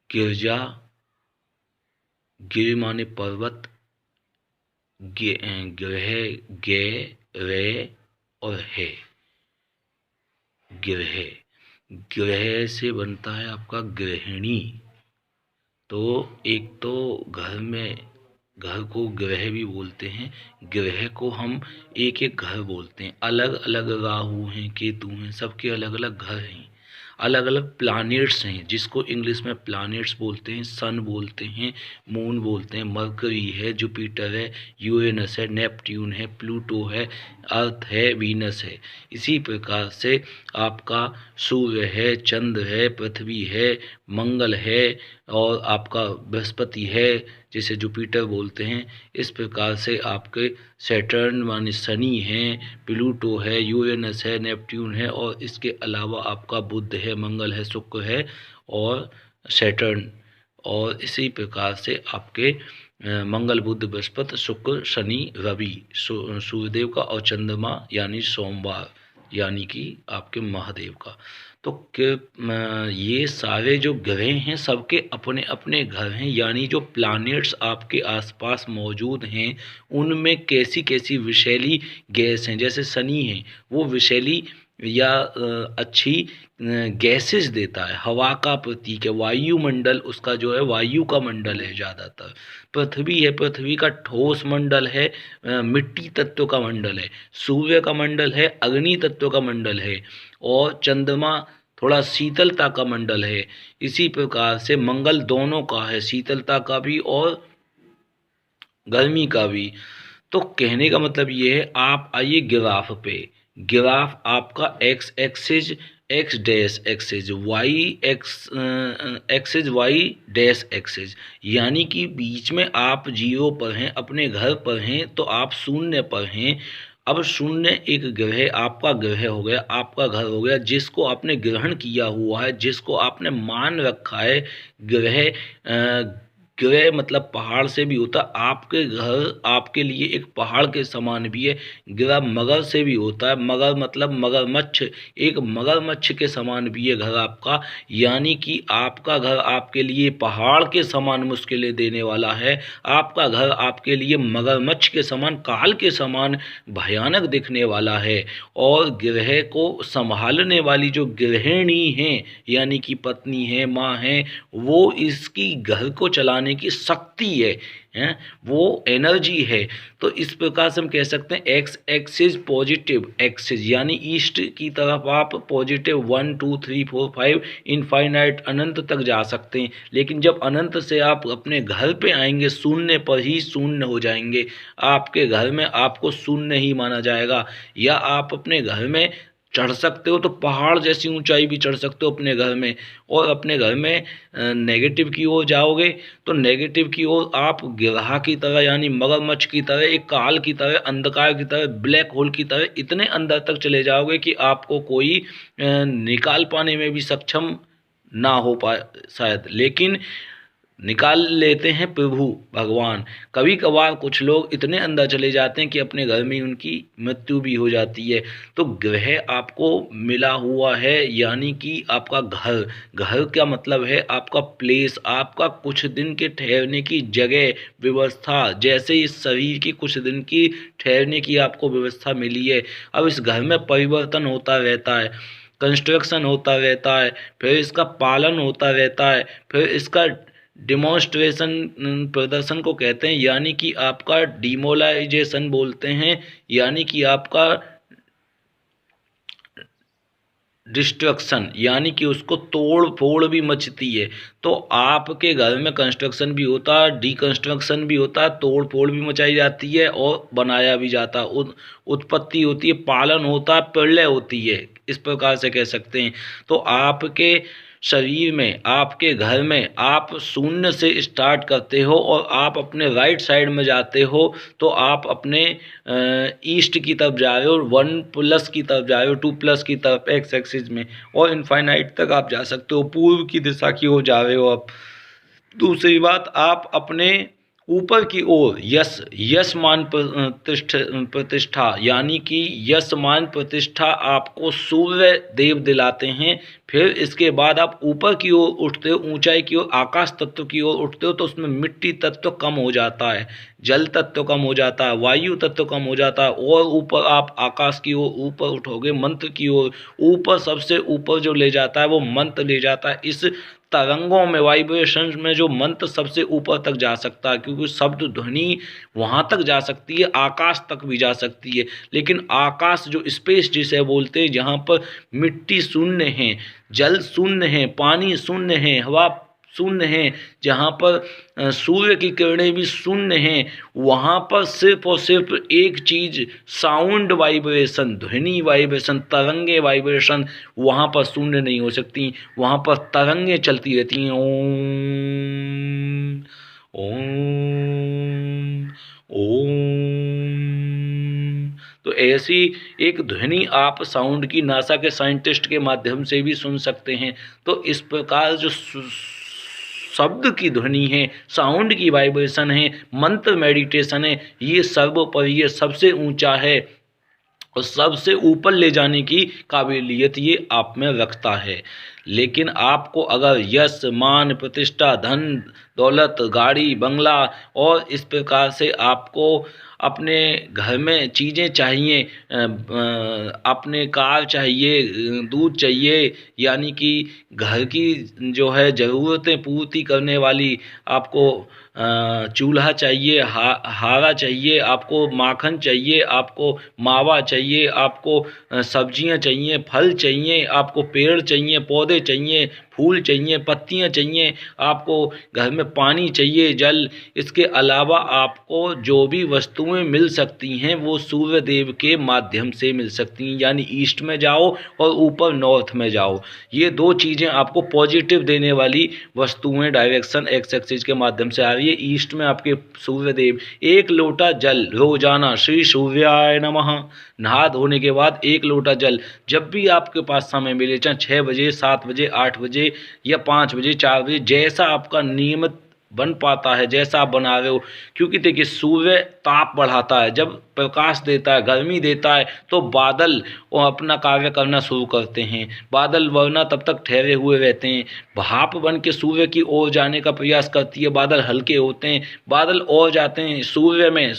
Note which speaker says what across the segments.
Speaker 1: गिरजा, गिर माने पर्वत, ग्रह, गे, रे और है। ग्रह, ग्रह से बनता है आपका गृहिणी। तो एक तो घर में, घर को ग्रह भी बोलते हैं, ग्रह को हम एक एक घर बोलते हैं। अलग अलग राहु हैं, केतु हैं, सबके अलग अलग घर हैं, अलग अलग प्लैनेट्स हैं, जिसको इंग्लिश में प्लैनेट्स बोलते हैं, सन बोलते हैं, मून बोलते हैं, मरकरी है, जुपिटर है, यूरेनस है, नेपट्यून है, प्लूटो है, अर्थ है, वीनस है। इसी प्रकार से आपका सूर्य है, चंद्र है, पृथ्वी है, मंगल है और आपका बृहस्पति है, जिसे जुपिटर बोलते हैं। इस प्रकार से आपके सैटर्न माने शनि हैं, प्लूटो है, यूरेनस है, नेपट्यून है और इसके अलावा आपका बुध है, मंगल है, शुक्र है और सैटर्न। और इसी प्रकार से आपके मंगल, बुध, बृहस्पति, शुक्र, शनि, रवि, सूर्यदेव का और चंद्रमा यानी सोमवार यानी कि आपके महादेव का। तो ये सारे जो ग्रह हैं सबके अपने अपने घर हैं, यानी जो प्लैनेट्स आपके आसपास मौजूद हैं उनमें कैसी कैसी विषैली गैस हैं। जैसे शनि है, वो विषैली या अच्छी गैसेस देता है, हवा का प्रतीक है, वायुमंडल उसका जो है वायु का मंडल है ज़्यादातर। पृथ्वी है, पृथ्वी का ठोस मंडल है, मिट्टी तत्व का मंडल है। सूर्य का मंडल है, अग्नि तत्व का मंडल है और चंद्रमा थोड़ा शीतलता का मंडल है। इसी प्रकार से मंगल दोनों का है, शीतलता का भी और गर्मी का भी। तो कहने का मतलब ये है, आप आइए ग्राफ पे। ग्राफ आपका x axis, x dash axis, y axis, y dash axis, यानी कि बीच में आप जीरो पर हैं, अपने घर पर हैं, तो आप शून्य पर हैं। अब शून्य एक ग्रह, आपका ग्रह हो गया, आपका घर हो गया, जिसको आपने ग्रहण किया हुआ है, जिसको आपने मान रखा है। ग्रह ग्रह मतलब पहाड़ से भी होता, आपके घर आपके लिए एक पहाड़ के समान भी है। ग्रह मगर से भी होता है, मगर मतलब मगरमच्छ, एक मगरमच्छ के समान भी है घर आपका, यानी कि आपका घर आपके लिए पहाड़ के समान मुश्किलें देने वाला है। आपका घर आपके लिए मगरमच्छ के समान, काल के समान भयानक दिखने वाला है। और ग्रह को संभालने वाली जो गृहिणी हैं, यानी कि पत्नी है, माँ है, वो इसकी घर को चलाने की शक्ति है, वो एनर्जी है। तो इस प्रकार से हम कह सकते हैं एक्स एक्सिस पॉजिटिव एक्सिस, यानी ईस्ट की तरफ आप पॉजिटिव 1 2 3 4 5 इनफाइनाइट अनंत तक जा सकते हैं। लेकिन जब अनंत से आप अपने घर पे आएंगे, शून्य पर ही शून्य हो जाएंगे। आपके घर में आपको शून्य ही माना जाएगा। या आप अपने घर में चढ़ सकते हो तो पहाड़ जैसी ऊंचाई भी चढ़ सकते हो अपने घर में। और अपने घर में नेगेटिव की ओर जाओगे तो नेगेटिव की ओर आप गिरहा की तरह, यानी मगरमच्छ की तरह, एक काल की तरह, अंधकार की तरह, ब्लैक होल की तरह इतने अंदर तक चले जाओगे कि आपको कोई निकाल पाने में भी सक्षम ना हो पाए शायद। लेकिन निकाल लेते हैं प्रभु भगवान। कभी कभार कुछ लोग इतने अंदर चले जाते हैं कि अपने घर में उनकी मृत्यु भी हो जाती है। तो ग्रह आपको मिला हुआ है, यानी कि आपका घर, घर का मतलब है आपका प्लेस, आपका कुछ दिन के ठहरने की जगह व्यवस्था। जैसे इस शरीर की कुछ दिन की ठहरने की आपको व्यवस्था मिली है। अब इस घर में परिवर्तन होता रहता है, कंस्ट्रक्शन होता रहता है, फिर इसका पालन होता रहता है, फिर इसका डिमॉन्स्ट्रेशन, प्रदर्शन को कहते हैं, यानी कि आपका डिमोलाइजेशन बोलते हैं, यानी कि आपका डिस्ट्रक्शन, यानी कि उसको तोड़ फोड़ भी मचती है। तो आपके घर में कंस्ट्रक्शन भी होता है, डिकंस्ट्रक्शन भी होता है, तोड़ फोड़ भी मचाई जाती है और बनाया भी जाता है, उत्पत्ति होती है, पालन होता है, प्रलय होती है, इस प्रकार से कह सकते हैं। तो आपके शरीर में, आपके घर में आप शून्य से स्टार्ट करते हो और आप अपने राइट साइड में जाते हो तो आप अपने ईस्ट की तरफ जा रहे हो, 1+ की तरफ जा रहे हो, 2+ की तरफ एक्स एक्सिस में, और इनफाइनाइट तक आप जा सकते हो, पूर्व की दिशा की ओर जा रहे हो आप। दूसरी बात, आप अपने ऊपर की ओर यश, यश मान प्रतिष्ठा, यानी कि यश मान प्रतिष्ठा आपको सूर्य देव दिलाते हैं। फिर इसके बाद आप ऊपर की ओर उठते हो, ऊंचाई की ओर, आकाश तत्व की ओर उठते हो, तो उसमें मिट्टी तत्व कम हो जाता है, जल तत्व कम हो जाता है, वायु तत्व कम हो जाता है, और ऊपर आप आकाश की ओर ऊपर उठोगे, मंत्र की ओर, ऊपर सबसे ऊपर जो ले जाता है वो मंत्र ले जाता है। इस तरंगों में, वाइब्रेशंस में जो मंत्र सबसे ऊपर तक जा सकता है, क्योंकि शब्द ध्वनि वहाँ तक जा सकती है, आकाश तक भी जा सकती है। लेकिन आकाश जो स्पेस जिसे बोलते हैं, जहाँ पर मिट्टी शून्य है, जल शून्य है, पानी शून्य है, हवा शून्य है, जहाँ पर सूर्य की किरणें भी शून्य हैं, वहाँ पर सिर्फ और सिर्फ एक चीज़, साउंड वाइब्रेशन, ध्वनि वाइब्रेशन, तरंगे वाइब्रेशन, वहाँ पर शून्य नहीं हो सकती, वहाँ पर तरंगे चलती रहती हैं। ओम ओम ओम। तो ऐसी एक ध्वनि आप साउंड की नासा के साइंटिस्ट के माध्यम से भी सुन सकते हैं। तो इस प्रकार जो शब्द की ध्वनि है, साउंड की वाइब्रेशन है, मंत्र मेडिटेशन है, ये सर्वोपरि, ये सबसे ऊंचा है और सबसे ऊपर ले जाने की काबिलियत ये आप में रखता है। लेकिन आपको अगर यश, मान, प्रतिष्ठा, धन दौलत, गाड़ी बंगला और इस प्रकार से आपको अपने घर में चीज़ें चाहिए, अपने कार चाहिए, दूध चाहिए, यानी कि घर की जो है ज़रूरतें पूर्ति करने वाली आपको चूल्हा चाहिए, हारा चाहिए, आपको माखन चाहिए, आपको मावा चाहिए, आपको सब्जियां चाहिए, फल चाहिए, आपको पेड़ चाहिए, पौधे चाहिए, फूल चाहिए, पत्तियां चाहिए, आपको घर में पानी चाहिए, जल। इसके अलावा आपको जो भी वस्तुएं मिल सकती हैं वो सूर्य देव के माध्यम से मिल सकती हैं, यानी ईस्ट में जाओ और ऊपर नॉर्थ में जाओ। ये दो चीज़ें आपको पॉजिटिव देने वाली वस्तुएं डायरेक्शन एक्स एक्सिस के माध्यम से आ रही है। ईस्ट में आपके सूर्य देव, 1 लोटा जल रोजाना श्री सूर्याय नमः, नहा धोने के बाद 1 लोटा जल जब भी आपके पास समय मिले, चाहे 6 बजे, 7 बजे, 8 बजे या 5 बजे, 4 बजे, जैसा आपका नियमित बन पाता है, जैसा आप बना रहे हो। क्योंकि देखिए सूर्य ताप बढ़ाता है, जब प्रकाश देता है, गर्मी देता है, तो बादल वो अपना कार्य करना शुरू करते हैं। बादल वरना तब तक ठहरे हुए रहते हैं, भाप बन के सूर्य की ओर जाने का प्रयास करती है, बादल हल्के होते हैं, बादल और जाते हैं सूर्य में,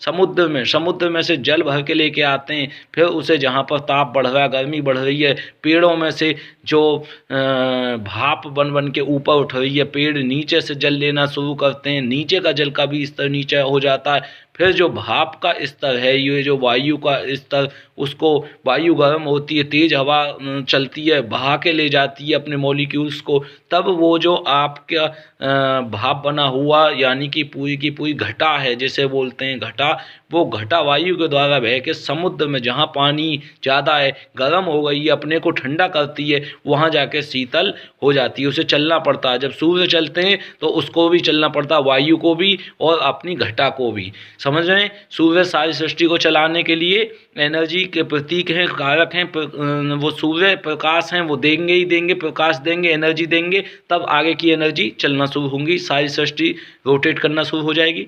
Speaker 1: समुद्र में से जल भर के लेके आते हैं, फिर उसे जहाँ पर ताप बढ़ रहा है, गर्मी बढ़ रही है, पेड़ों में से जो भाप बन बन के ऊपर उठ रही है, पेड़ नीचे से जल लेना शुरू करते हैं, नीचे का जल का भी स्तर नीचे हो जाता है। फिर जो भाप का स्तर है, ये जो वायु का स्तर, उसको वायु गर्म होती है, तेज हवा चलती है, बहा के ले जाती है अपने मॉलिक्यूल्स को, तब वो जो आपका भाप बना हुआ, यानी कि पूरी की पूरी घटा है जिसे बोलते हैं घटा, वो घटा वायु के द्वारा बह के समुद्र में, जहाँ पानी ज़्यादा है, गर्म हो गई है, अपने को ठंडा करती है, वहाँ जाके शीतल हो जाती है, उसे चलना पड़ता है। जब सूर्य चलते हैं तो उसको भी चलना पड़ता है, वायु को भी और अपनी घटा को भी। समझ रहे हैं, सूर्य सारी सृष्टि को चलाने के लिए एनर्जी के प्रतीक हैं, कारक हैं। वो सूर्य प्रकाश हैं, वो देंगे ही देंगे, प्रकाश देंगे, एनर्जी देंगे, तब आगे की एनर्जी चलना शुरू होंगी, सारी सृष्टि रोटेट करना शुरू हो जाएगी।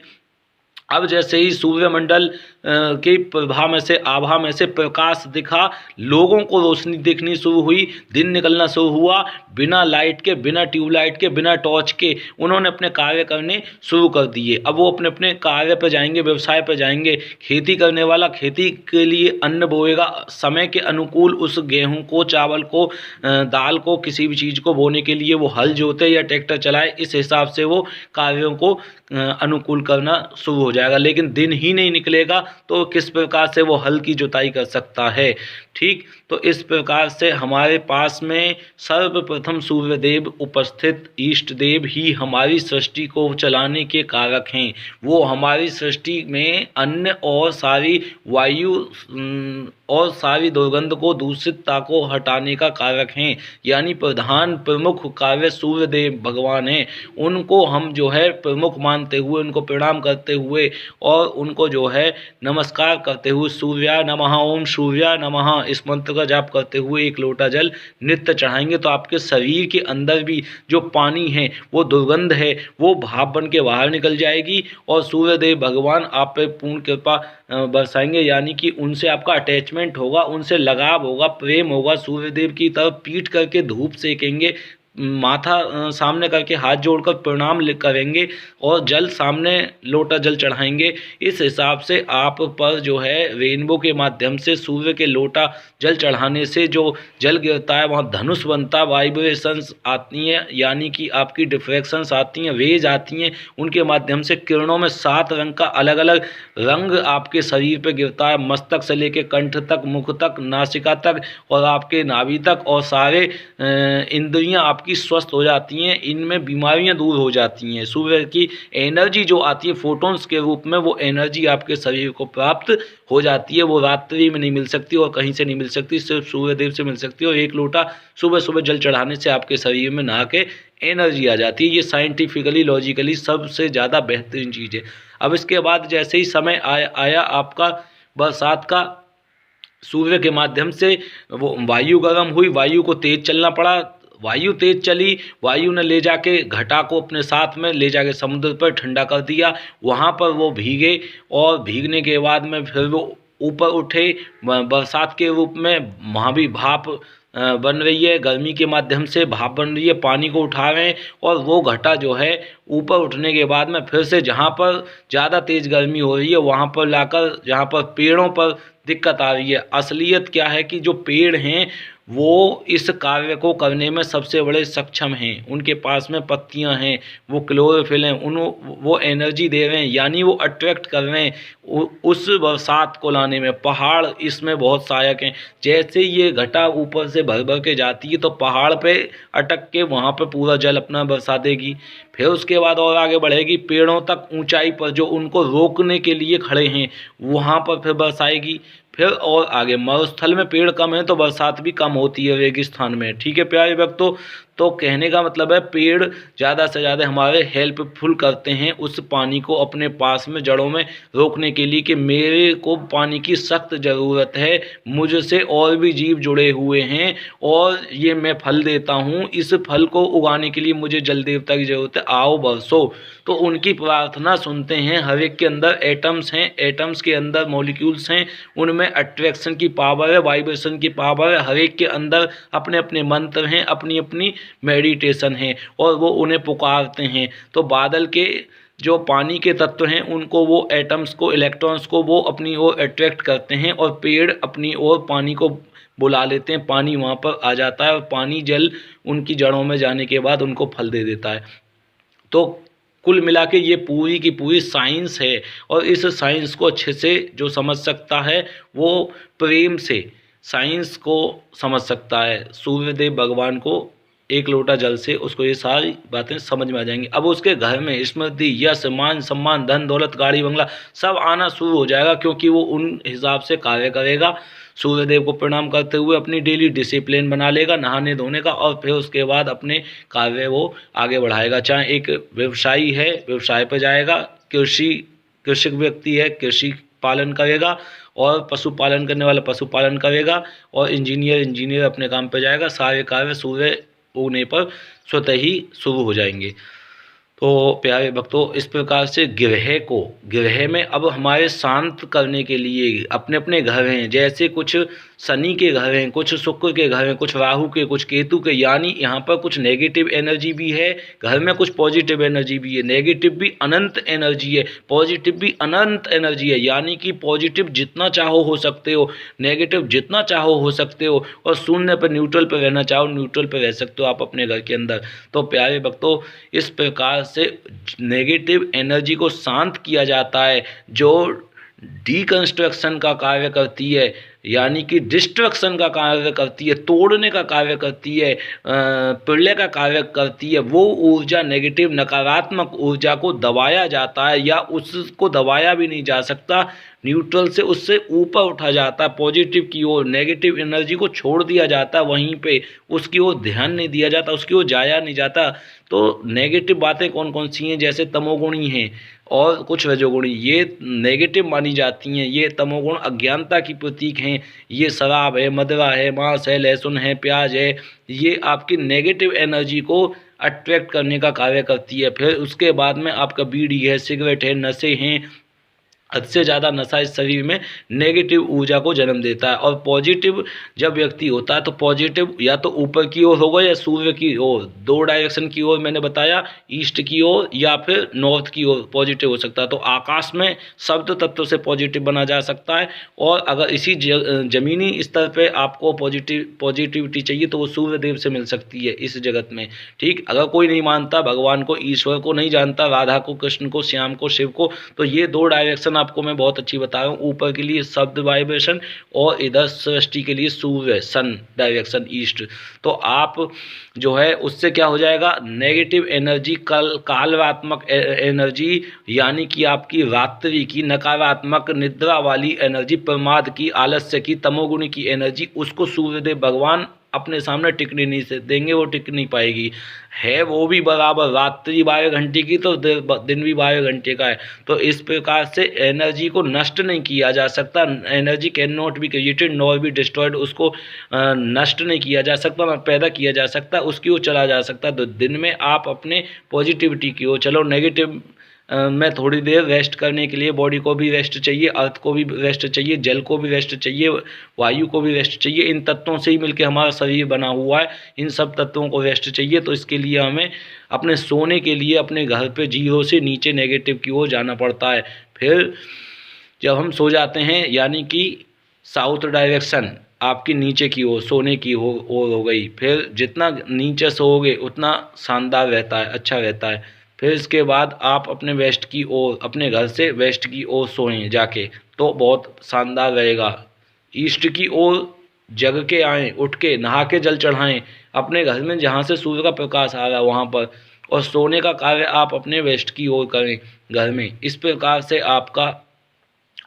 Speaker 1: अब जैसे ही सूर्यमंडल के प्रभा में से, आभा में से प्रकाश दिखा, लोगों को रोशनी दिखनी शुरू हुई, दिन निकलना शुरू हुआ, बिना लाइट के, बिना ट्यूबलाइट के, बिना टॉर्च के उन्होंने अपने कार्य करने शुरू कर दिए। अब वो अपने अपने कार्य पर जाएंगे, व्यवसाय पर जाएंगे। खेती करने वाला खेती के लिए अन्न बोएगा, समय के अनुकूल उस गेहूँ को, चावल को, दाल को, किसी भी चीज़ को बोने के लिए वो हल जोते या ट्रैक्टर चलाए, इस हिसाब से वो कार्यों को अनुकूल करना शुरू हो जाएगा। लेकिन दिन ही नहीं निकलेगा तो किस प्रकार से वो हल की जुताई कर सकता है। ठीक, तो इस प्रकार से हमारे पास में सर्वप्रथम सूर्यदेव उपस्थित ईष्ट देव ही हमारी सृष्टि को चलाने के कारक हैं। वो हमारी सृष्टि में अन्न और सारी वायु और सारी दुर्गंध को, दूषितता को हटाने का कारक हैं। यानी प्रधान प्रमुख कार्य सूर्यदेव भगवान हैं। उनको हम जो है प्रमुख मानते हुए, उनको प्रणाम करते हुए और उनको जो है नमस्कार करते हुए सूर्याय नमः, ओम सूर्याय नमः इस मंत्र का जाप करते हुए 1 लोटा जल नित्य चढ़ाएंगे तो आपके शरीर के अंदर भी जो पानी है, वो दुर्गंध है, वो भाप बन के बाहर निकल जाएगी और सूर्यदेव भगवान आप पे पूर्ण कृपा बरसाएंगे। यानी कि उनसे आपका अटैचमेंट होगा, उनसे लगाव होगा, प्रेम होगा। सूर्यदेव की तरफ पीठ करके धूप सेकेंगे, माथा सामने करके हाथ जोड़कर प्रणाम करेंगे और जल सामने लोटा जल चढ़ाएंगे। इस हिसाब से आप पर जो है रेनबो के माध्यम से सूर्य के लोटा जल चढ़ाने से जो जल गिरता है वहाँ धनुष बनता है, वाइब्रेशंस आती हैं, यानी कि आपकी डिफ्रैक्शंस आती हैं, रेज आती हैं, उनके माध्यम से किरणों में 7 रंग का अलग अलग रंग आपके शरीर पे गिरता है, मस्तक से लेके कंठ तक, मुख तक, नासिका तक और आपके नाभि तक, और सारे इंद्रियां आपकी स्वस्थ हो जाती हैं, इनमें बीमारियां दूर हो जाती हैं। सूर्य की एनर्जी जो आती है फोटोन्स के रूप में, वो एनर्जी आपके शरीर को प्राप्त हो जाती है। वो रात्रि में नहीं मिल सकती और कहीं से नहीं मिल सकती, सिर्फ सूर्यदेव से मिल सकती है। और 1 लोटा सुबह सुबह जल चढ़ाने से आपके शरीर में नहा के एनर्जी आ जाती है। ये साइंटिफिकली लॉजिकली सबसे ज़्यादा बेहतरीन चीज़ है। अब इसके बाद जैसे ही समय आया आपका बरसात का, सूर्य के माध्यम से वो वायु गर्म हुई, वायु को तेज चलना पड़ा, वायु तेज चली, वायु ने ले जाके घटा को अपने साथ में ले जाके समुद्र पर ठंडा कर दिया। वहाँ पर वो भीगे और भीगने के बाद में फिर वो ऊपर उठे बरसात के रूप में। वहाँ भी भाप बन रही है, गर्मी के माध्यम से भाप बन रही है, पानी को उठा रहे हैं और वो घटा जो है ऊपर उठने के बाद में फिर से जहाँ पर ज़्यादा तेज़ गर्मी हो रही है वहाँ पर लाकर, जहाँ पर पेड़ों पर दिक्कत आ रही है। असलियत क्या है कि जो पेड़ हैं वो इस कार्य को करने में सबसे बड़े सक्षम हैं, उनके पास में पत्तियां हैं, वो क्लोरोफिल हैं, वो एनर्जी दे रहे हैं, यानी वो अट्रैक्ट कर रहे हैं उस बरसात को लाने में। पहाड़ इसमें बहुत सहायक हैं। जैसे ये घटा ऊपर से भर भर के जाती है तो पहाड़ पे अटक के वहाँ पे पूरा जल अपना बरसा देगी। फिर उसके बाद और आगे बढ़ेगी, पेड़ों तक ऊंचाई पर जो उनको रोकने के लिए खड़े हैं वहाँ पर फिर बरसाएगी। फिर और आगे मरुस्थल में पेड़ कम है तो बरसात भी कम होती है रेगिस्तान में। ठीक है प्यारे भक्तों, तो कहने का मतलब है पेड़ ज़्यादा से ज़्यादा हमारे हेल्पफुल करते हैं उस पानी को अपने पास में जड़ों में रोकने के लिए कि मेरे को पानी की सख्त ज़रूरत है, मुझसे और भी जीव जुड़े हुए हैं और ये मैं फल देता हूँ, इस फल को उगाने के लिए मुझे जल देवता की ज़रूरत है, आओ बरसो। तो उनकी प्रार्थना सुनते हैं। हर एक के अंदर एटम्स हैं, एटम्स के अंदर मॉलिक्यूल्स हैं, उनमें अट्रैक्शन की पावर है, वाइब्रेशन की पावर है। हर एक के अंदर अपने अपने मंत्र हैं, अपनी अपनी मेडिटेशन है और वो उन्हें पुकारते हैं। तो बादल के जो पानी के तत्व हैं उनको, वो एटम्स को, इलेक्ट्रॉन्स को वो अपनी ओर अट्रैक्ट करते हैं और पेड़ अपनी ओर पानी को बुला लेते हैं। पानी वहाँ पर आ जाता है और पानी जल उनकी जड़ों में जाने के बाद उनको फल दे देता है। तो कुल मिला के ये पूरी की पूरी साइंस है और इस साइंस को अच्छे से जो समझ सकता है वो प्रेम से साइंस को समझ सकता है। सूर्यदेव भगवान को 1 लोटा जल से उसको ये सारी बातें समझ में आ जाएंगी। अब उसके घर में स्मृति, यश, मान, सम्मान, धन दौलत, गाड़ी बंगला सब आना शुरू हो जाएगा, क्योंकि वो उन हिसाब से कार्य करेगा। सूर्यदेव को प्रणाम करते हुए अपनी डेली डिसिप्लिन बना लेगा नहाने धोने का और फिर उसके बाद अपने कार्य वो आगे बढ़ाएगा। चाहे एक व्यवसायी है, व्यवसाय पर जाएगा, कृषक व्यक्ति है, कृषि पालन करेगा, और पशुपालन करने वाला पशुपालन करेगा, और इंजीनियर अपने काम पर जाएगा। सारे कार्य सूर्य उगने पर स्वतः ही शुरू हो जाएंगे। तो प्यारे भक्तों, इस प्रकार से ग्रह में अब हमारे शांत करने के लिए अपने अपने घर हैं। जैसे कुछ शनि के घर हैं, कुछ शुक्र के घर हैं, कुछ राहु के, कुछ केतु के, यानी यहाँ पर कुछ नेगेटिव एनर्जी भी है घर में, कुछ पॉजिटिव एनर्जी भी है। नेगेटिव भी अनंत एनर्जी है, पॉजिटिव भी अनंत एनर्जी है। यानी कि पॉजिटिव जितना चाहो हो सकते हो, नेगेटिव जितना चाहो हो सकते हो, और शून्य पर न्यूट्रल पर रहना चाहो न्यूट्रल पर रह सकते हो आप अपने घर के अंदर। तो प्यारे भक्तों, इस प्रकार से नेगेटिव एनर्जी को शांत किया जाता है, जो डीकंस्ट्रक्शन का कार्य करती है, यानी कि डिस्ट्रक्शन का कार्य करती है, तोड़ने का कार्य करती है, प्रलय का कार्य करती है। वो ऊर्जा, नेगेटिव नकारात्मक ऊर्जा को दबाया जाता है, या उसको दबाया भी नहीं जा सकता, न्यूट्रल से उससे ऊपर उठा जाता है पॉजिटिव की ओर, नेगेटिव एनर्जी को छोड़ दिया जाता है, वहीं पे उसकी ओर ध्यान नहीं दिया जाता, उसकी ओर जाया नहीं जाता। तो नेगेटिव बातें कौन कौन सी हैं, जैसे तमोगुणी हैं और कुछ रजोगुणी, ये नेगेटिव मानी जाती हैं। ये तमोगुण अज्ञानता की प्रतीक हैं। ये शराब है, मदिरा है, मांस है, लहसुन है, प्याज है, ये आपकी नेगेटिव एनर्जी को अट्रैक्ट करने का कार्य करती है। फिर उसके बाद में आपका बीड़ी है, सिगरेट है, नशे हैं। हद से ज़्यादा नशा इस शरीर में नेगेटिव ऊर्जा को जन्म देता है। और पॉजिटिव जब व्यक्ति होता है तो पॉजिटिव या तो ऊपर की ओर होगा या सूर्य की ओर, दो डायरेक्शन की ओर मैंने बताया, ईस्ट की ओर या फिर नॉर्थ की ओर पॉजिटिव हो सकता है। तो आकाश में शब्द तत्व से पॉजिटिव बना जा सकता है। और अगर इसी जमीनी स्तर पे आपको पॉजिटिविटी चाहिए तो वो सूर्य देव से मिल सकती है इस जगत में। ठीक, अगर कोई नहीं मानता भगवान को, ईश्वर को नहीं जानता, राधा को, कृष्ण को, श्याम को, शिव को, तो ये दो डायरेक्शन आपको मैं बहुत अच्छी बता रहा हूँ। ऊपर के लिए शब्द वाइब्रेशन और इधर सृष्टि के लिए सूर्य सन डायरेक्शन ईस्ट। तो आप जो है उससे क्या हो जाएगा, नेगेटिव एनर्जी, कालरात्मक एनर्जी, यानी कि आपकी रात्रि की नकारात्मक निद्रा वाली एनर्जी, प्रमाद की, आलस्य की, तमोगुणी की एनर्जी, उसको सूर्यदेव भगवान अपने सामने टिकने नहीं से देंगे, वो टिक नहीं पाएगी। है वो भी बराबर रात्रि 12 घंटे की तो दिन भी 12 घंटे का है। तो इस प्रकार से एनर्जी को नष्ट नहीं किया जा सकता। Energy can not be created nor be destroyed. उसको नष्ट नहीं किया जा सकता, ना पैदा किया जा सकता, उसकी ओर चला जा सकता। तो दिन में आप अपने पॉजिटिविटी की ओर चलो। नेगेटिव में थोड़ी देर रेस्ट करने के लिए, बॉडी को भी रेस्ट चाहिए, अर्थ को भी रेस्ट चाहिए, जल को भी रेस्ट चाहिए, वायु को भी रेस्ट चाहिए। इन तत्वों से ही मिलकर हमारा शरीर बना हुआ है। इन सब तत्वों को रेस्ट चाहिए। तो इसके लिए हमें अपने सोने के लिए अपने घर पे 0 से नीचे नेगेटिव की ओर जाना पड़ता है। फिर जब हम सो जाते हैं, यानी कि साउथ डायरेक्शन आपकी नीचे की ओर सोने की ओर हो गई। फिर जितना नीचे सोओगे उतना शानदार रहता है, अच्छा रहता है। फिर इसके बाद आप अपने वेस्ट की ओर, अपने घर से वेस्ट की ओर सोएं जाके, तो बहुत शानदार रहेगा। ईस्ट की ओर जग के आएँ, उठ के नहा के जल चढ़ाएं अपने घर में जहाँ से सूर्य का प्रकाश आ रहा है वहाँ पर। और सोने का कार्य आप अपने वेस्ट की ओर करें घर में। इस प्रकार से आपका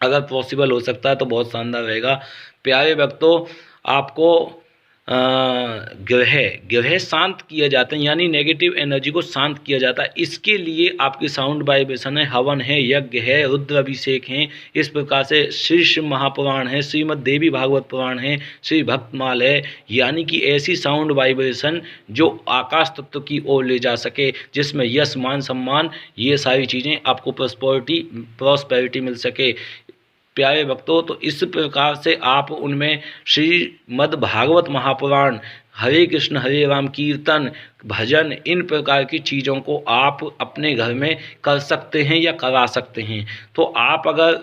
Speaker 1: अगर पॉसिबल हो सकता है तो बहुत शानदार रहेगा। प्यारे भक्तों, आपको ग्रह शांत किया जाते हैं, यानी नेगेटिव एनर्जी को शांत किया जाता है। इसके लिए आपकी साउंड वाइब्रेशन है, हवन है, यज्ञ है, रुद्र अभिषेक हैं। इस प्रकार से श्री शिव महापुराण है, श्रीमद् देवी भागवत पुराण है, श्री भक्तमाल है, यानी कि ऐसी साउंड वाइब्रेशन जो आकाश तत्व की ओर ले जा सके, जिसमें यश, मान, सम्मान, ये सारी चीज़ें आपको प्रॉस्पेरिटी मिल सके। प्यारे भक्तों, तो इस प्रकार से आप उनमें श्रीमद् भागवत महापुराण, हरे कृष्ण हरे राम कीर्तन, भजन, इन प्रकार की चीज़ों को आप अपने घर में कर सकते हैं या करा सकते हैं। तो आप अगर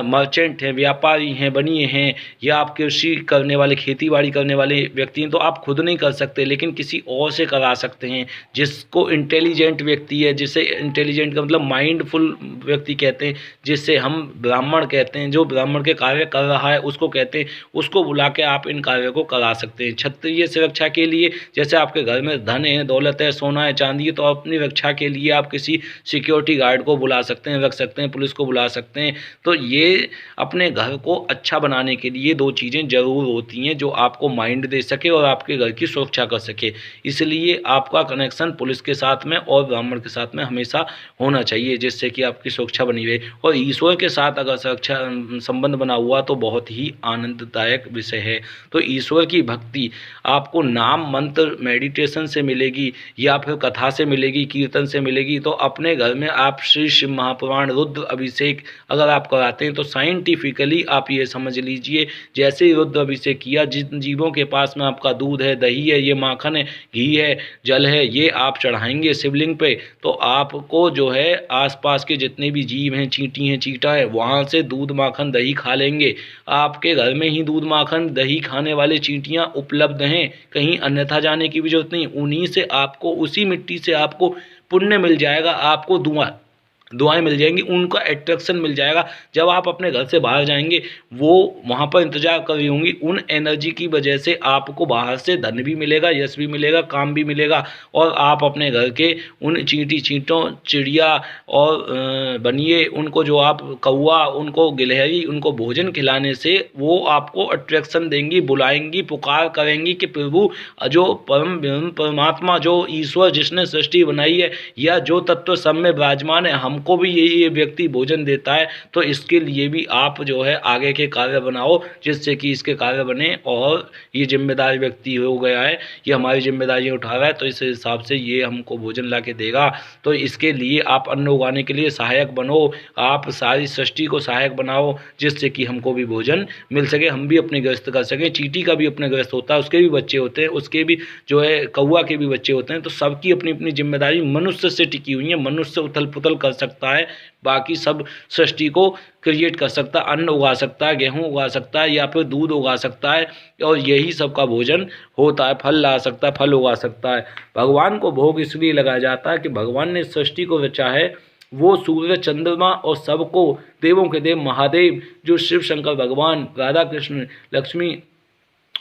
Speaker 1: मर्चेंट हैं, व्यापारी हैं, बनिए हैं, या आप कृषि करने वाले, खेती बाड़ी करने वाले व्यक्ति हैं, तो आप खुद नहीं कर सकते, लेकिन किसी और से करा सकते हैं। जिसको इंटेलिजेंट व्यक्ति है, जिसे इंटेलिजेंट का मतलब माइंडफुल व्यक्ति कहते हैं, जिससे हम ब्राह्मण कहते हैं, जो ब्राह्मण के कार्य कर रहा है उसको कहते हैं, उसको बुला के आप इन कार्यों को करा सकते हैं। क्षत्रिय सुरक्षा के लिए, जैसे आपके घर में धन है, दौलत है, सोना है, चांदी है, तो अपनी रक्षा के लिए आप किसी सिक्योरिटी गार्ड को बुला सकते हैं, रख सकते हैं, पुलिस को बुला सकते हैं। तो ये अपने घर को अच्छा बनाने के लिए 2 चीज़ें ज़रूर होती हैं, जो आपको माइंड दे सके और आपके घर की सुरक्षा कर सके। इसलिए आपका कनेक्शन पुलिस के साथ में और ब्राह्मण के साथ में हमेशा होना चाहिए, जिससे कि आपकी सुरक्षा बनी रहे। और ईश्वर के साथ अगर सुरक्षा संबंध बना हुआ तो बहुत ही आनंददायक विषय है। तो ईश्वर की भक्ति आपको नाम, मंत्र, मेडिटेशन से मिलेगी या फिर कथा से मिलेगी, कीर्तन से मिलेगी। तो अपने घर में आप श्री शिव महापुराण, रुद्र अभिषेक अगर आप कराते हैं तो साइंटिफिकली आप ये समझ लीजिए, जैसे ही रुद्र अभिषेक किया, जिन जीवों के पास में आपका दूध है, दही है, ये माखन है, घी है, जल है, ये आप चढ़ाएंगे शिवलिंग पे, तो आपको जो है आसपास के जितने भी जीव हैं, चींटी हैं, चींटा है, वहाँ से दूध, माखन, दही खा लेंगे। आपके घर में ही दूध, माखन, दही खाने वाले चींटियाँ उपलब्ध हैं, कहीं अन्यथा जाने की भी जरूरत नहीं। उन्हीं से आपको, उसी मिट्टी से आपको पुण्य मिल जाएगा। आपको धुआं दुआएं मिल जाएंगी, उनका अट्रैक्शन मिल जाएगा। जब आप अपने घर से बाहर जाएंगे, वो वहाँ पर इंतजार कर रही होंगी। उन एनर्जी की वजह से आपको बाहर से धन भी मिलेगा, यश भी मिलेगा, काम भी मिलेगा, और आप अपने घर के उन चींटी चींटों, चिड़िया और बनिए, उनको जो आप कौआ, उनको गिलहरी, उनको भोजन खिलाने से वो आपको अट्रैक्शन देंगी, बुलाएंगी, पुकार करेंगी कि प्रभु, जो परम ब्रह्म परमात्मा, जो ईश्वर जिसने सृष्टि बनाई है, या जो तत्व सब में विराजमान है, हमको भी ये व्यक्ति भोजन देता है, तो इसके लिए भी आप जो है आगे के कार्य बनाओ, जिससे कि इसके कार्य बने। और ये जिम्मेदार व्यक्ति हो गया है, ये हमारी जिम्मेदारी उठा रहा है, तो इस हिसाब से ये हमको भोजन ला के देगा। तो इसके लिए आप अन्न उगाने के लिए सहायक बनो, आप सारी सृष्टि को सहायक बनाओ, जिससे कि हमको भी भोजन मिल सके, हम भी अपने ग्रस्त कर सकें। चींटी का भी अपने ग्रस्त होता है, उसके भी बच्चे होते हैं, उसके भी जो है कौआ के भी बच्चे होते हैं। तो सबकी अपनी अपनी जिम्मेदारी मनुष्य से टिकी हुई है। मनुष्य उथल पुथल कर सकता है, बाकी सब सृष्टि को क्रिएट कर सकता है, अन्न उगा सकता है, गेहूँ उगा सकता है, या फिर दूध उगा सकता है, और यही सबका भोजन होता है। फल ला सकता है, फल उगा सकता है। भगवान को भोग इसलिए लगाया जाता है कि भगवान ने सृष्टि को रचा है। वो सूर्य, चंद्रमा और सबको, देवों के देव महादेव, जो शिव शंकर भगवान, राधा कृष्ण, लक्ष्मी,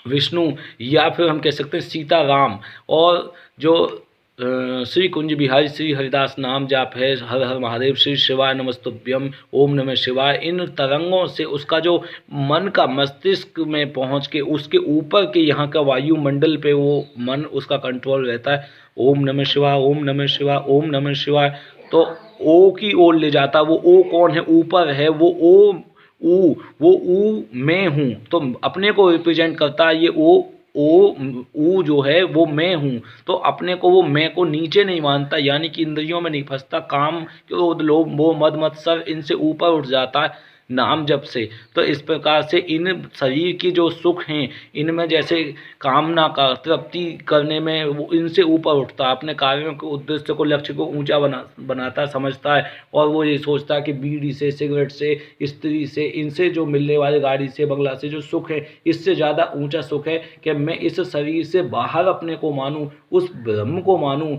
Speaker 1: विष्णु, या फिर हम कह सकते हैं सीता राम, और जो श्री कुंज बिहारी श्री हरिदास नाम जाप है, हर हर महादेव, श्री शिवाय नमस्तुभ्यम, ओम नमः शिवाय, इन तरंगों से उसका जो मन का मस्तिष्क में पहुंच के उसके ऊपर के यहाँ का वायुमंडल पे वो मन, उसका कंट्रोल रहता है। ओम नमः शिवाय, ओम नमः शिवाय, ओम नमः शिवाय, तो ओ की ओर ले जाता। वो ओ कौन है? ऊपर है वो ओ, ऊ, वो ऊ मैं हूँ, तो अपने को रिप्रेजेंट करता है ये ओ। ऊ जो है वो मैं हूँ, तो अपने को, वो मैं को नीचे नहीं मानता, यानी कि इंद्रियों में नहीं फंसता, काम, क्रोध, लोभ, मोह, मद मत्सर इनसे ऊपर उठ जाता है नाम जप से। तो इस प्रकार से इन शरीर की जो सुख हैं, इनमें जैसे कामना का तृप्ति करने में वो इनसे ऊपर उठता है, अपने कार्यों के उद्देश्य को, लक्ष्य को ऊंचा बनाता समझता है, और वो ये सोचता है कि बीड़ी से, सिगरेट से, स्त्री से, इनसे जो मिलने वाले, गाड़ी से, बंगला से जो सुख है, इससे ज़्यादा ऊंचा सुख है कि मैं इस शरीर से बाहर अपने को मानूं, उस ब्रह्म को मानूं,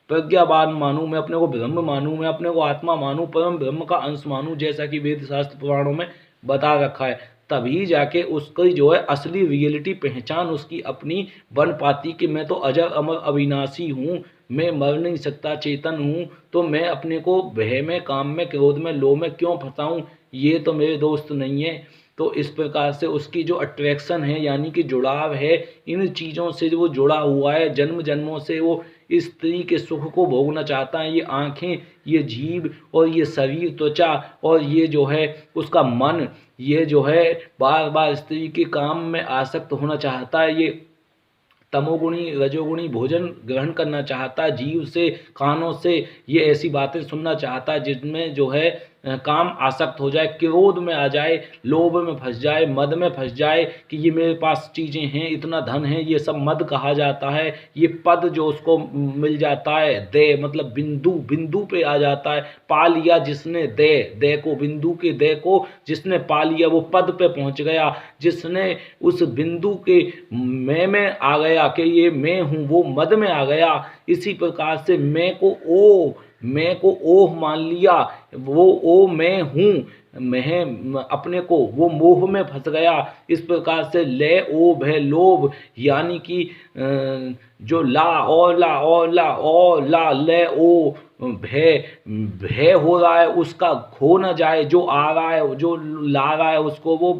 Speaker 1: प्रज्ञावान मानूं, मैं अपने को ब्रह्म मानूं, मैं अपने को आत्मा मानूं, परम ब्रह्म का अंश मानूं, जैसा कि वेद शास्त्र पुराणों में बता रखा है। तभी जाके उसकी जो है असली रियलिटी, पहचान उसकी अपनी बन पाती कि मैं तो अजर अमर अविनाशी हूँ, मैं मर नहीं सकता, चेतन हूँ, तो मैं अपने को भय में, काम में, क्रोध में, लोभ में क्यों फंसाऊँ, ये तो मेरे दोस्त नहीं है। तो इस प्रकार से उसकी जो अट्रैक्शन है, यानी कि जुड़ाव है, इन चीज़ों से वो जुड़ा हुआ है, जन्म जन्मों से वो इस स्त्री के सुख को भोगना चाहता है। ये आँखें, ये जीभ और ये शरीर, त्वचा और ये जो है उसका मन, ये जो है बार बार स्त्री के काम में आसक्त होना चाहता है। ये तमोगुणी, रजोगुणी भोजन ग्रहण करना चाहता है, जीव से, कानों से ये ऐसी बातें सुनना चाहता है जिसमें जो है काम आसक्त हो जाए, क्रोध में आ जाए, लोभ में फंस जाए, मद में फंस जाए कि ये मेरे पास चीज़ें हैं, इतना धन है, ये सब मद कहा जाता है। ये पद जो उसको मिल जाता है, दे मतलब बिंदु, बिंदु पे आ जाता है। पा लिया जिसने दे, दे को, बिंदु के दे को जिसने पा लिया, वो पद पे पहुंच गया। जिसने उस बिंदु के मैं में आ गया कि ये मैं हूँ, वो मद में आ गया। इसी प्रकार से मैं को ओह मान लिया, वो ओ मैं हूँ, मैं अपने को, वो मोह में फंस गया। इस प्रकार से ले ओ भय लोभ, यानी कि जो ला और ला और ला और ला ले ओ भय, भय हो रहा है उसका खो ना जाए, जो आ रहा है, जो ला रहा है उसको वो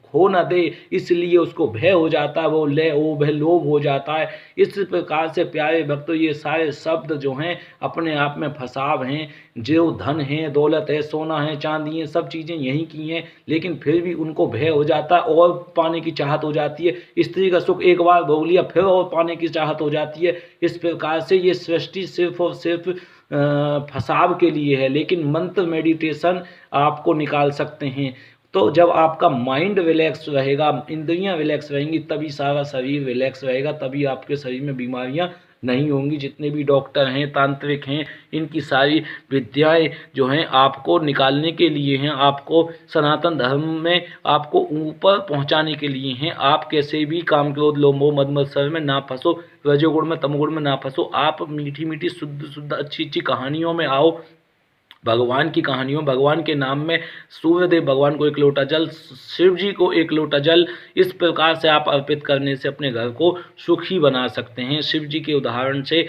Speaker 1: खो ना दे, इसलिए उसको भय हो जाता है, वो ले ओ भय लोभ हो जाता है। इस प्रकार से प्यारे भक्तों, ये सारे शब्द जो हैं अपने आप में फसाव हैं। जो धन है, दौलत है, सोना है, चांदी है, सब चीज़ें यहीं की हैं, लेकिन फिर भी उनको भय हो जाता है और पाने की चाहत हो जाती है। स्त्री का सुख एक बार भोग लिया, फिर और पाने की चाहत हो जाती है। इस प्रकार से ये सृष्टि सिर्फ और सिर्फ फसाव के लिए है, लेकिन मंत्र मेडिटेशन आपको निकाल सकते हैं। तो जब आपका माइंड रिलैक्स रहेगा, इंद्रियां रिलैक्स रहेंगी, तभी सारा शरीर रिलैक्स रहेगा, तभी आपके शरीर में बीमारियां नहीं होंगी। जितने भी डॉक्टर हैं, तांत्रिक हैं, इनकी सारी विद्याएं जो हैं आपको निकालने के लिए हैं, आपको सनातन धर्म में आपको ऊपर पहुंचाने के लिए हैं। आप कैसे भी काम, क्रोध, लोभ, मोह, मद मत्सर में ना फंसो, रजोगुण में, तमोगुण में ना फंसो। आप मीठी मीठी, शुद्ध शुद्ध, अच्छी अच्छी कहानियों में आओ, भगवान की कहानियों, भगवान के नाम में सूर्यदेव भगवान को 1 लोटा जल, शिव जी को 1 लोटा जल, इस प्रकार से आप अर्पित करने से अपने घर को सुखी बना सकते हैं। शिव जी के उदाहरण से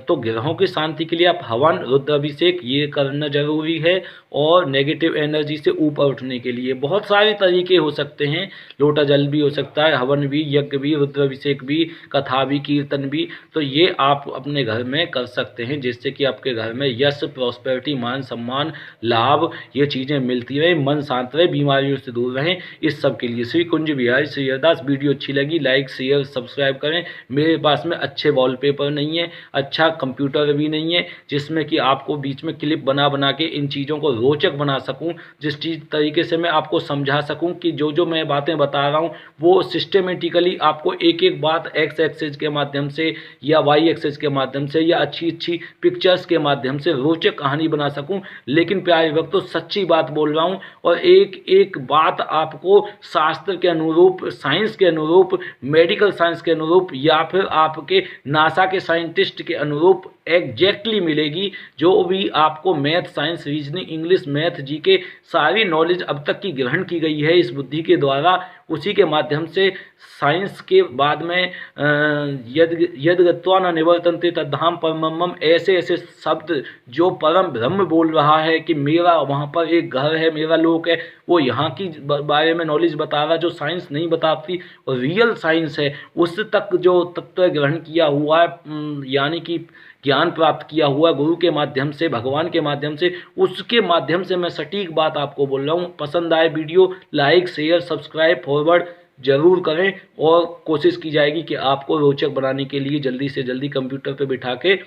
Speaker 1: तो ग्रहों की शांति के लिए आप हवन, रुद्राभिषेक ये करना जरूरी है, और नेगेटिव एनर्जी से ऊपर उठने के लिए बहुत सारे तरीके हो सकते हैं। लोटा जल भी हो सकता है, हवन भी, यज्ञ भी, रुद्राभिषेक भी, कथा भी, कीर्तन भी, तो ये आप अपने घर में कर सकते हैं, जिससे कि आपके घर में यश, प्रॉस्पेरिटी, मान सम्मान, लाभ, ये चीज़ें मिलती रहें, मन शांत रहे, बीमारियों से दूर रहें। इस सब के लिए श्री कुंज बिहारी श्री हरदास। वीडियो अच्छी लगी लाइक शेयर सब्सक्राइब करें। मेरे पास में अच्छे वॉलपेपर नहीं है, अच्छा कंप्यूटर भी नहीं है जिसमें कि आपको बीच में क्लिप बना बना के इन चीज़ों को रोचक बना सकूं, जिस चीज़ तरीके से मैं आपको समझा सकूं कि जो जो मैं बातें बता रहा हूं वो सिस्टमेटिकली आपको एक एक बात एक्स एक्सिस के माध्यम से या वाई एक्सिस के माध्यम से या अच्छी अच्छी पिक्चर्स के माध्यम से रोचक कहानी बना सकूं। लेकिन प्यारे वक्त तो सच्ची बात बोल रहा हूं, और एक एक बात आपको शास्त्र के अनुरूप, साइंस के अनुरूप, मेडिकल साइंस के अनुरूप, या फिर आपके नासा के साइंटिस्ट के अनुरूप एग्जैक्टली मिलेगी। जो भी आपको math, science, reasoning, English, math, GK सारी नॉलेज अब तक की ग्रहण की गई है इस बुद्धि के द्वारा, उसी के माध्यम से साइंस के बाद में यद गत्वा न निवर्तन्ते तद्धाम परमम, ऐसे ऐसे शब्द जो परम ब्रह्म बोल रहा है कि मेरा वहाँ पर एक घर है, मेरा लोक है, वो यहाँ की बारे में नॉलेज बता रहा, जो साइंस नहीं बताती और रियल साइंस है उस तक जो तत्व ग्रहण किया हुआ है, यानी कि ज्ञान प्राप्त किया हुआ गुरु के माध्यम से, भगवान के माध्यम से, उसके माध्यम से मैं सटीक बात आपको बोल रहा हूँ। पसंद आए video like share subscribe forward जरूर करें, और कोशिश की जाएगी कि आपको रोचक बनाने के लिए जल्दी से जल्दी कंप्यूटर पर बिठा के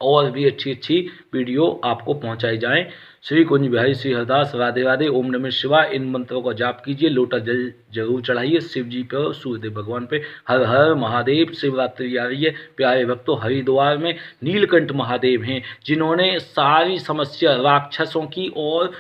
Speaker 1: और भी अच्छी अच्छी वीडियो आपको पहुंचाई जाएं। श्री कुंज बिहारी श्री हरदास। राधे राधे। ओम नमः शिवाय। इन मंत्रों का जाप कीजिए, लोटा जल जरूर चढ़ाइए शिव जी पे और सूर्यदेव भगवान पे। हर हर महादेव। शिवरात्रि आ रही है प्यारे भक्तों। हरिद्वार में नीलकंठ महादेव हैं जिन्होंने सारी समस्या राक्षसों की और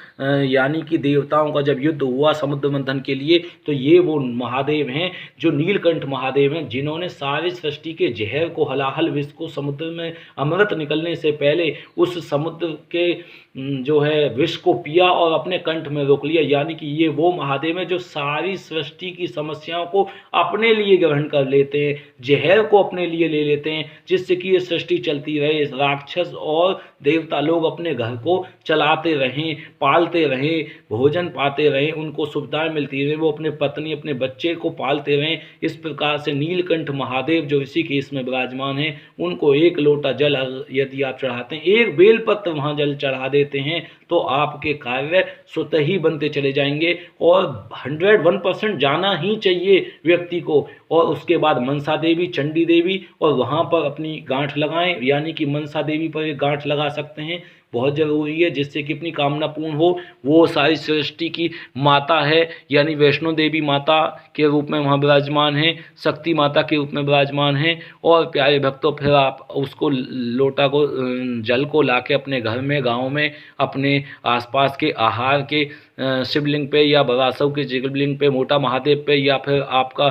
Speaker 1: यानी कि देवताओं का जब युद्ध हुआ समुद्र मंथन के लिए, तो ये वो महादेव हैं जो नीलकंठ महादेव हैं जिन्होंने सारी सृष्टि के जहर को, हलाहल विष को, समुद्र में अमृत निकलने से पहले उस समुद्र के जो है विष को पिया और अपने कंठ में रोक लिया। यानी कि ये वो महादेव हैं जो सारी सृष्टि की समस्याओं को अपने लिए ग्रहण कर लेते हैं, जहर को अपने लिए ले लेते हैं, जिससे कि ये सृष्टि चलती रहे, राक्षस और देवता लोग अपने घर को चलाते रहें, पालते रहें, भोजन पाते रहें, उनको सुविधाएं मिलती रहें, वो अपने पत्नी अपने बच्चे को पालते रहें। इस प्रकार से नीलकंठ महादेव जो इसी केस में विराजमान हैं, उनको 1 लोटा जल यदि आप चढ़ाते हैं, 1 बेलपत्र वहाँ जल चढ़ा देते हैं, तो आपके कार्य स्वतः ही बनते चले जाएंगे। और 101% जाना ही चाहिए व्यक्ति को। और उसके बाद मनसा देवी, चंडी देवी, और वहाँ पर अपनी गांठ लगाएं, यानी कि मनसा देवी पर एक गांठ लगा सकते हैं, बहुत ज़रूरी है, जिससे कि अपनी कामना पूर्ण हो। वो सारी सृष्टि की माता है, यानी वैष्णो देवी माता के रूप में वहाँ विराजमान हैं, शक्ति माता के रूप में विराजमान हैं। और प्यारे भक्तों फिर आप उसको लोटा को, जल को लाके अपने घर में, गांव में, अपने आसपास के आहार के शिवलिंग पे या बरासव के शिवलिंग पे, मोटा महादेव पे, या फिर आपका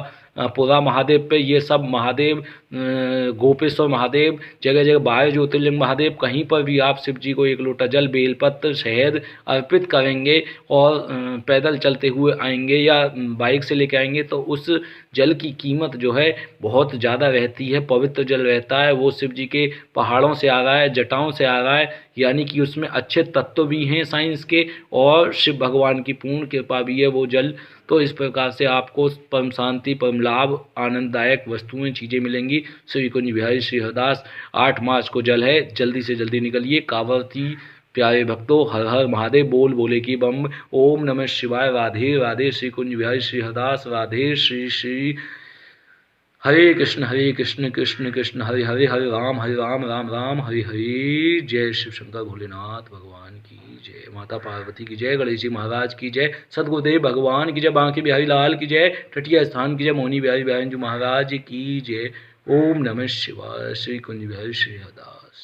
Speaker 1: पुरा महादेव पे, ये सब महादेव, गोपेश्वर महादेव, जगह जगह 12 ज्योतिर्लिंग महादेव, कहीं पर भी आप शिव जी को 1 लोटा जल, बेलपत्र, शहद अर्पित करेंगे और पैदल चलते हुए आएंगे या बाइक से लेके आएंगे, तो उस जल की कीमत जो है बहुत ज़्यादा रहती है। पवित्र जल रहता है, वो शिव जी के पहाड़ों से आ रहा है, जटाओं से आ रहा है, यानी कि उसमें अच्छे तत्व भी हैं साइंस के, और शिव भगवान की पूर्ण कृपा भी है वो जल। तो इस प्रकार से आपको परम शांति, परम लाभ, आनंददायक वस्तुएं, चीज़ें मिलेंगी। श्री कुंज बिहारी श्री हरदास। 8 मार्च को जल है, जल्दी से जल्दी निकलिए। कांवरती प्यारे भक्तों, हर हर महादेव, बोल बोले की बम। ओम नमः शिवाय। राधे राधे। श्री कुंज बिहारी श्री हरदास। राधे श्री श्री। हरे कृष्ण कृष्ण कृष्ण हरे हरे, हरे राम राम राम हरे हरे। जय शिव शंकर भोलेनाथ भगवान की जय, माता पार्वती की जय, गणेश जी महाराज की जय, सदगुरुदेव भगवान की जय, बांके बिहारी लाल की जय, तटिया स्थान की जय, मोहनी बिहारी बहन जी महाराज की जय। ओम नमः शिवाय। श्री कुंज बिहारी श्री हरदास।